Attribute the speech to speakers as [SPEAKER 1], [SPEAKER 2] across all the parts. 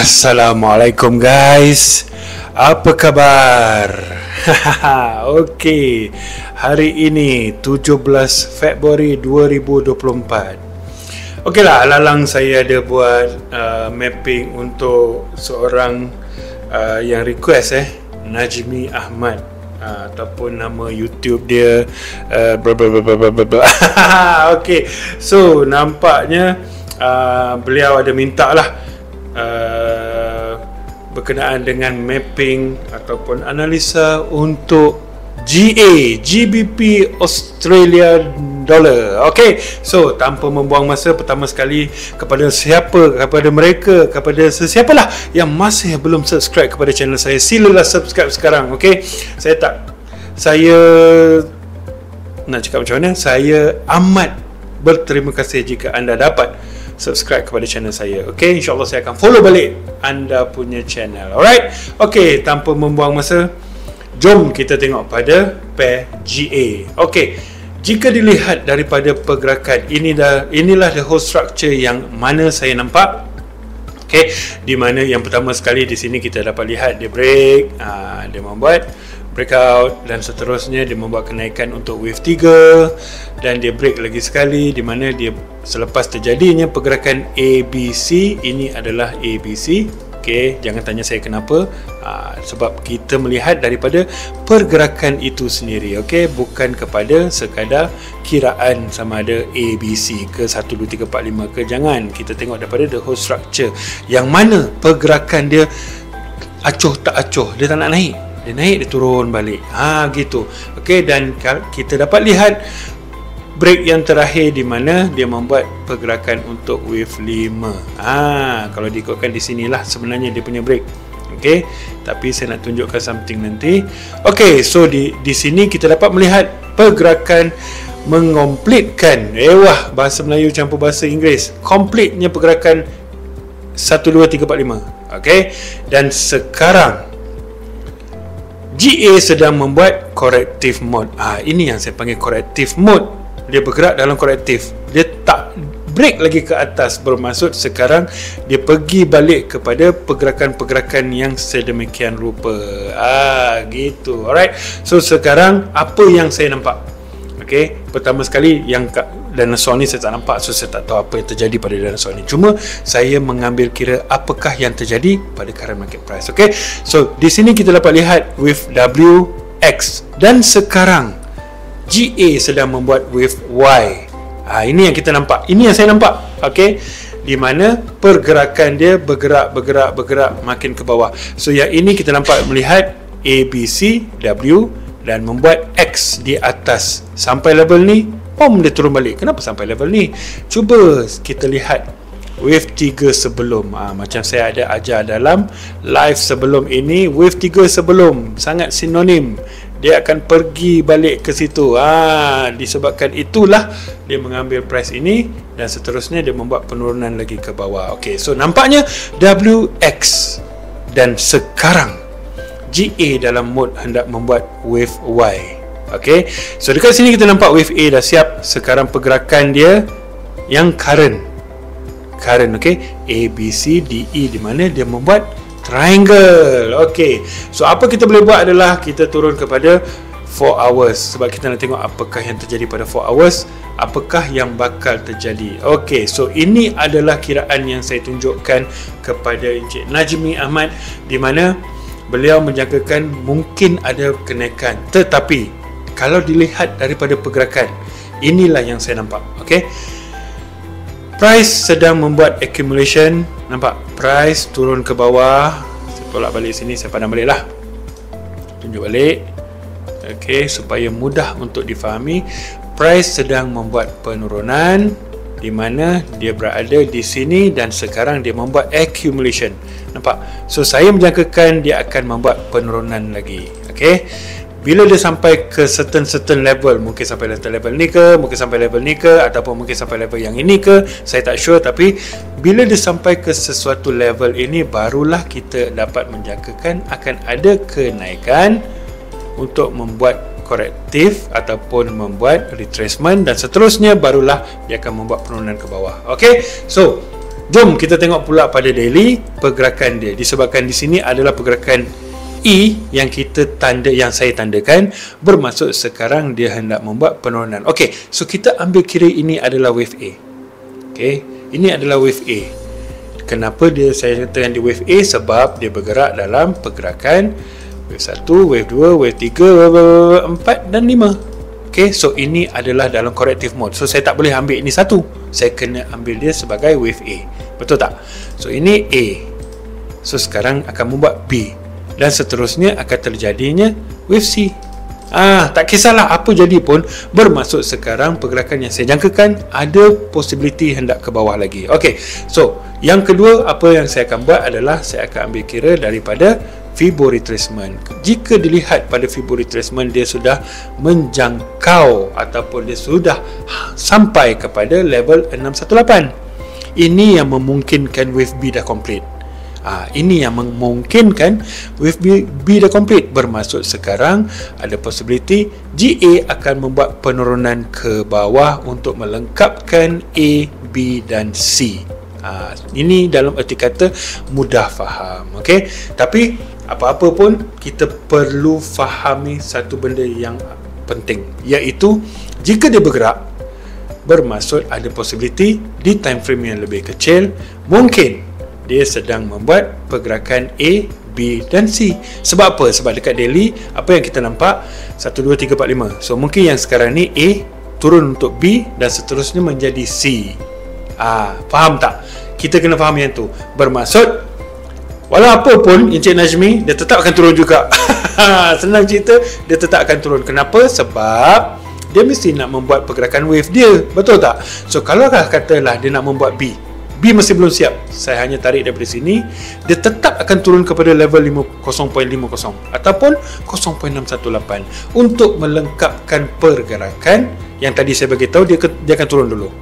[SPEAKER 1] Assalamualaikum guys. Apa khabar? Okey. Hari ini 17 Februari 2024. Okeylah, lalang saya ada buat mapping untuk seorang yang request Najmi Ahmad, ataupun nama YouTube dia Okey. So nampaknya beliau ada minta lah berkenaan dengan mapping ataupun analisa untuk GBP Australia Dollar. Okey, so tanpa membuang masa, pertama sekali kepada sesiapalah yang masih belum subscribe kepada channel saya, silalah subscribe sekarang. Okey, saya nak cakap macam mana, saya amat berterima kasih jika anda dapat subscribe kepada channel saya. Okay, insyaAllah saya akan follow balik anda punya channel. Alright, okay, tanpa membuang masa, jom kita tengok pada pair GA. Okay, jika dilihat daripada pergerakan, inilah the whole structure yang mana saya nampak. Okay, di mana yang pertama sekali di sini kita dapat lihat dia break, dia membuat breakout, dan seterusnya dia membuat kenaikan untuk wave 3, dan dia break lagi sekali, di mana dia selepas terjadinya pergerakan ABC. Ini adalah ABC. Okey, jangan tanya saya kenapa, sebab kita melihat daripada pergerakan itu sendiri. Okey, bukan kepada sekadar kiraan sama ada ABC ke 1 2 3 4 5 ke, jangan. Kita tengok daripada the whole structure, yang mana pergerakan dia acuh tak acuh, dia tak nak naik, dia naik, dia turun balik, gitu. Okey, dan kita dapat lihat break yang terakhir di mana dia membuat pergerakan untuk wave 5. Kalau diikutkan di sinilah sebenarnya dia punya break. Okey, tapi saya nak tunjukkan something nanti. Okey, so di sini kita dapat melihat pergerakan mengompletkan, bahasa Melayu campur bahasa Inggeris, completenya pergerakan 1 2 3 4 5. Okey, dan sekarang GA sedang membuat corrective mode. Ini yang saya panggil corrective mode. Dia bergerak dalam corrective, dia tak break lagi ke atas, bermaksud sekarang dia pergi balik kepada pergerakan-pergerakan yang sedemikian rupa. Gitu. Alright, so sekarang apa yang saya nampak? Okey, pertama sekali yang dinosaur ni saya tak nampak, so saya tak tahu apa yang terjadi pada dinosaur ni. Cuma saya mengambil kira apakah yang terjadi pada current market price. Okey, so di sini kita dapat lihat wave WX, dan sekarang GA sedang membuat wave Y. Ini yang kita nampak, ini yang saya nampak. Okey, di mana pergerakan dia bergerak makin ke bawah. So yang ini kita nampak melihat ABC, W, dan membuat X di atas sampai level ni, dia turun balik. Kenapa sampai level ni? Cuba kita lihat wave 3 sebelum. Macam saya ada ajar dalam live sebelum ini, wave 3 sebelum sangat sinonim, dia akan pergi balik ke situ. Disebabkan itulah dia mengambil price ini, dan seterusnya dia membuat penurunan lagi ke bawah. Okey, so nampaknya WX, dan sekarang GA dalam mode hendak membuat wave Y. Okey, so dekat sini kita nampak wave A dah siap. Sekarang pergerakan dia yang current, okey, A, B, C, D, E, di mana dia membuat triangle. Okey, so apa kita boleh buat adalah kita turun kepada 4 hours, sebab kita nak tengok apakah yang terjadi pada 4 hours, apakah yang bakal terjadi. Okey, so ini adalah kiraan yang saya tunjukkan kepada Encik Najmi Ahmad, di mana beliau menjangkakan mungkin ada kenaikan, tetapi kalau dilihat daripada pergerakan, inilah yang saya nampak. Okey, price sedang membuat accumulation. Nampak price turun ke bawah. Saya tolak balik sini, saya pandang balik lah, tunjuk balik. Okey, supaya mudah untuk difahami, price sedang membuat penurunan, di mana dia berada di sini, dan sekarang dia membuat accumulation. Nampak? So saya menjangkakan dia akan membuat penurunan lagi. Okey, bila dia sampai ke certain level, mungkin sampai level ni ke, mungkin sampai level ni ke, ataupun mungkin sampai level yang ini ke, saya tak sure. Tapi bila dia sampai ke sesuatu level ini, barulah kita dapat menjangkakan akan ada kenaikan untuk membuat korektif ataupun membuat retracement, dan seterusnya barulah dia akan membuat penurunan ke bawah. Okey, so Jom kita tengok pula pada daily pergerakan dia. Disebabkan di sini adalah pergerakan E yang saya tandakan, bermaksud sekarang dia hendak membuat penurunan. Okey, so kita ambil kira ini adalah wave A. Okey, ini adalah wave A. Kenapa saya katakan di wave A? Sebab dia bergerak dalam pergerakan wave 1, wave 2, wave 3, wave 4 dan 5. Okay, so ini adalah dalam corrective mode. So saya tak boleh ambil ini satu, saya kena ambil dia sebagai wave A. Betul tak? So ini A, so sekarang akan membuat B, dan seterusnya akan terjadinya wave C. Tak kisahlah apa jadi pun, bermaksud sekarang pergerakan yang saya jangkakan ada possibility hendak ke bawah lagi. Okay, so yang kedua apa yang saya akan buat adalah saya akan ambil kira daripada Fibo retracement. Jika dilihat pada Fibo retracement, dia sudah menjangkau ataupun dia sudah sampai kepada level 618. Ini yang memungkinkan wave B dah complete. Ini yang memungkinkan wave B dah complete. Bermaksud sekarang ada possibility GA akan membuat penurunan ke bawah untuk melengkapkan A, B dan C. Ini dalam erti kata mudah faham. Okay? Tapi apa-apa pun kita perlu fahami satu benda yang penting, iaitu jika dia bergerak, bermaksud ada possibility di time frame yang lebih kecil, mungkin dia sedang membuat pergerakan A, B dan C. Sebab apa? Sebab dekat daily apa yang kita nampak 1, 2, 3, 4, 5. So mungkin yang sekarang ni A turun untuk B dan seterusnya menjadi C. Faham tak? Kita kena faham yang tu. Bermaksud walau apa pun Encik Najmi, dia tetap akan turun juga. Senang cerita, dia tetap akan turun. Kenapa? Sebab dia mesti nak membuat pergerakan wave dia. Betul tak? So kalau katalah dia nak membuat B masih belum siap, saya hanya tarik daripada sini, dia tetap akan turun kepada level 0.50 ataupun 0.618 untuk melengkapkan pergerakan yang tadi saya bagi tahu. Dia akan turun dulu,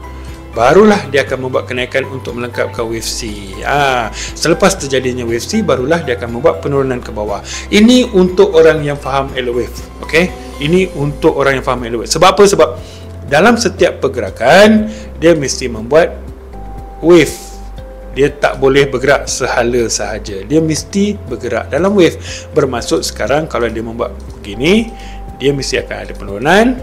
[SPEAKER 1] barulah dia akan membuat kenaikan untuk melengkapkan wave C. Selepas terjadinya wave C, barulah dia akan membuat penurunan ke bawah. Ini untuk orang yang faham elok wave. Okay? Ini untuk orang yang faham elok wave. Sebab apa? Sebab dalam setiap pergerakan dia mesti membuat wave. Dia tak boleh bergerak sehala sahaja, dia mesti bergerak dalam wave. Bermaksud sekarang kalau dia membuat begini, dia mesti akan ada penurunan,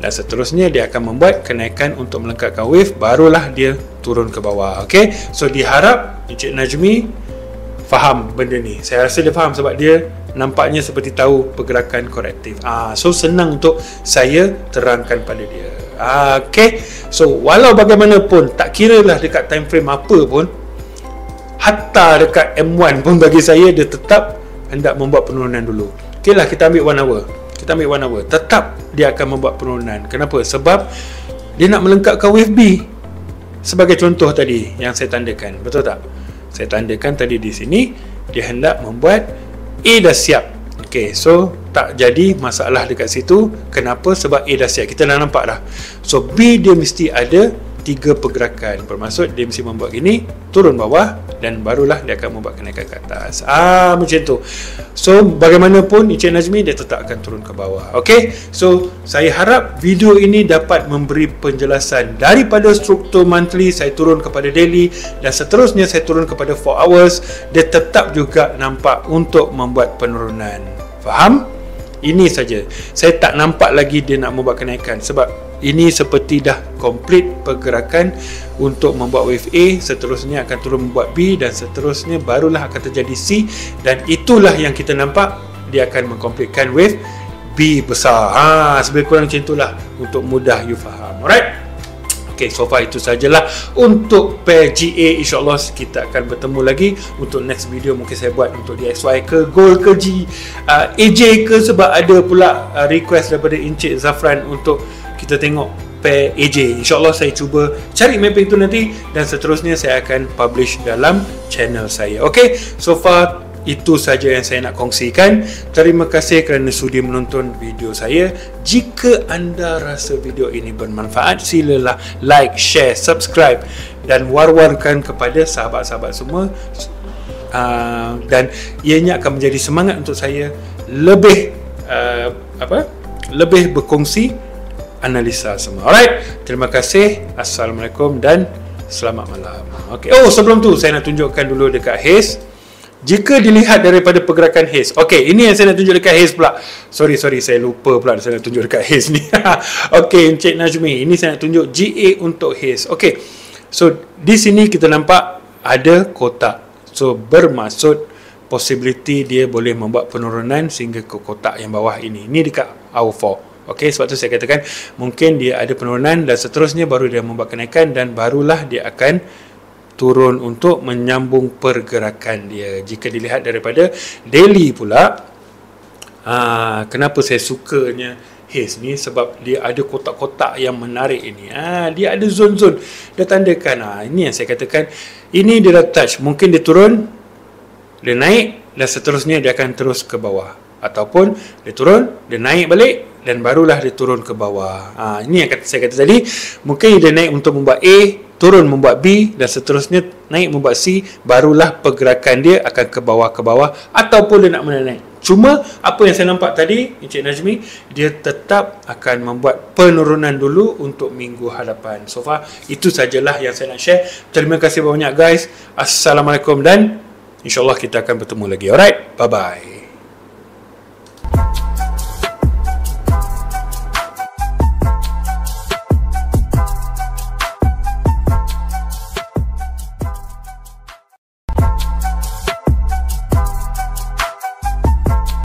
[SPEAKER 1] dan seterusnya dia akan membuat kenaikan untuk melengkapkan wave, barulah dia turun ke bawah. Okay? So diharap Encik Najmi faham benda ni. Saya rasa dia faham sebab dia nampaknya seperti tahu pergerakan korektif. So senang untuk saya terangkan pada dia. Okay? So walau bagaimanapun, tak kira lah dekat time frame apa pun, hatta dekat M1 pun bagi saya dia tetap hendak membuat penurunan dulu. Okay lah, kita ambil 1 hour. Kita ambil 1 hour, tetap dia akan membuat penurunan. Kenapa? Sebab dia nak melengkapkan wave B. Sebagai contoh tadi yang saya tandakan, betul tak? Saya tandakan tadi di sini, dia hendak membuat A dah siap. Okay, so tak jadi masalah dekat situ. Kenapa? Sebab A dah siap, kita dah nampak dah. So B dia mesti ada 3 pergerakan. Bermaksud dia mesti membuat gini, turun bawah, dan barulah dia akan membuat kenaikan ke atas. Macam tu. So bagaimanapun Encik Najmi, dia tetap akan turun ke bawah. Okay, so saya harap video ini dapat memberi penjelasan daripada struktur monthly saya turun kepada daily, dan seterusnya saya turun kepada 4 hours. Dia tetap juga nampak untuk membuat penurunan. Faham? Ini saja. Saya tak nampak lagi dia nak membuat kenaikan, sebab ini seperti dah complete pergerakan untuk membuat wave A, seterusnya akan turun membuat B, dan seterusnya barulah akan terjadi C, dan itulah yang kita nampak dia akan mengkomplitkan wave B besar. Lebih kurang macam itulah untuk mudah you faham. Alright? Okay, so far itu sajalah untuk pair GA. InsyaAllah kita akan bertemu lagi untuk next video. Mungkin saya buat untuk DXY ke, Gold ke, AJ ke, sebab ada pula request daripada Encik Zafran untuk kita tengok pair AJ. InsyaAllah saya cuba cari mapping tu nanti, dan seterusnya saya akan publish dalam channel saya. Okay, so far itu saja yang saya nak kongsikan. Terima kasih kerana sudi menonton video saya. Jika anda rasa video ini bermanfaat, silalah like, share, subscribe, dan war-warkan kepada sahabat-sahabat semua. Dan ianya akan menjadi semangat untuk saya lebih lebih berkongsi analisa semua. Alright, terima kasih. Assalamualaikum dan Selamat malam. Okey. Oh, sebelum tu saya nak tunjukkan dulu dekat haze. Jika dilihat daripada pergerakan haze. Okey, ini yang saya nak tunjuk dekat haze pula. Sorry, saya lupa pula saya nak tunjuk dekat haze ni. Okey, Encik Najmi, ini saya nak tunjuk GA untuk haze. Okey. So, di sini kita nampak ada kotak. So, bermaksud possibility dia boleh membuat penurunan sehingga ke kotak yang bawah ini. Ini dekat hour 4. Okey, sebab tu saya katakan mungkin dia ada penurunan dan seterusnya baru dia membuat kenaikan dan barulah dia akan turun untuk menyambung pergerakan dia. Jika dilihat daripada daily pula, kenapa saya sukanya haze ni, sebab dia ada kotak-kotak yang menarik ini. Dia ada zon-zon, dia tandakan. Ini yang saya katakan, ini dia dah touch, mungkin dia turun, dia naik dan seterusnya dia akan terus ke bawah, ataupun dia turun, dia naik balik dan barulah dia turun ke bawah. Ini yang saya kata tadi, mungkin dia naik untuk membuat A, turun membuat B dan seterusnya naik membuat C, barulah pergerakan dia akan ke bawah ataupun dia nak menaik. Cuma apa yang saya nampak tadi, Encik Najmi, dia tetap akan membuat penurunan dulu untuk minggu hadapan. So far itu sajalah yang saya nak share. Terima kasih banyak guys. Assalamualaikum dan insyaAllah kita akan bertemu lagi. Alright, bye bye.